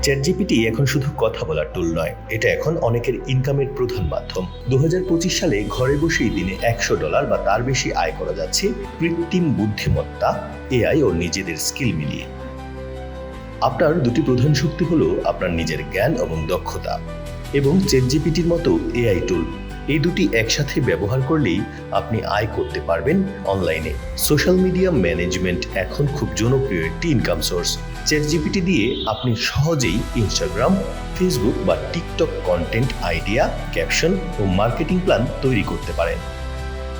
ChatGPT এখন শুধু কথা বলার টুল নয়, এটা এখন অনেকের ইনকামের প্রধান মাধ্যম। 2025 সালে ঘরে বসেই দিনে $100 বা তার বেশি আয় করা যাচ্ছে কৃত্রিম বুদ্ধিমত্তা, এআই ও নিজেদের স্কিল মিলিয়ে। আপনার দুটি প্রধান শক্তি হলো আপনার নিজের জ্ঞান এবং দক্ষতা এবং চ্যাটজিপিটির মতো এআই টুল। এই দুটি একসাথে ব্যবহার করলেই আপনি আয় করতে পারবেন অনলাইনে। সোশ্যাল মিডিয়া ম্যানেজমেন্ট এখন খুব জনপ্রিয় একটি ইনকাম সোর্স। চ্যাটজিপিটি দিয়ে আপনি সহজেই ইনস্টাগ্রাম, ফেসবুক বা টিকটক কন্টেন্ট আইডিয়া, ক্যাপশন ও মার্কেটিং প্ল্যান তৈরি করতে পারেন।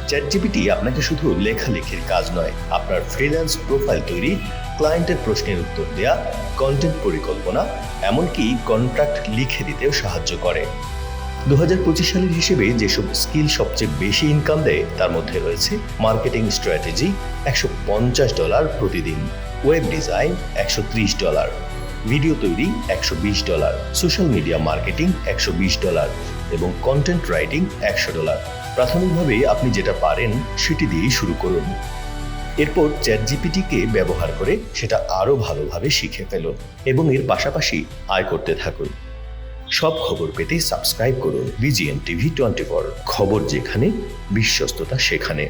চ্যাটজিপিটি আপনাকে শুধু লেখালেখির কাজ নয়, আপনার ফ্রিল্যান্স প্রোফাইল তৈরি, ক্লায়েন্টের প্রশ্নের উত্তর দেয়া, কন্টেন্ট পরিকল্পনা, এমনকি কন্ট্রাক্ট লিখে দিতেও সাহায্য করে। 2025 সালের হিসেবে যেসব স্কিল সবচেয়ে বেশি ইনকাম দেয় তার মধ্যে রয়েছে মার্কেটিং স্ট্র্যাটেজি $150 প্রতিদিন, ওয়েব ডিজাইন $130, ভিডিও তৈরি $120, সোশ্যাল মিডিয়া মার্কেটিং $120 এবং কন্টেন্ট রাইটিং $100। প্রাথমিকভাবে আপনি যেটা পারেন সেটি দিয়েই শুরু করুন। এরপর চ্যাটজিপিটিকে ব্যবহার করে সেটা আরও ভালোভাবে শিখে ফেলুন এবং এর পাশাপাশি আয় করতে থাকুন। সব খবর পেতে সাবস্ক্রাইব করুন BGN TV 24। খবর যেখানে, বিশ্বস্ততা সেখানে।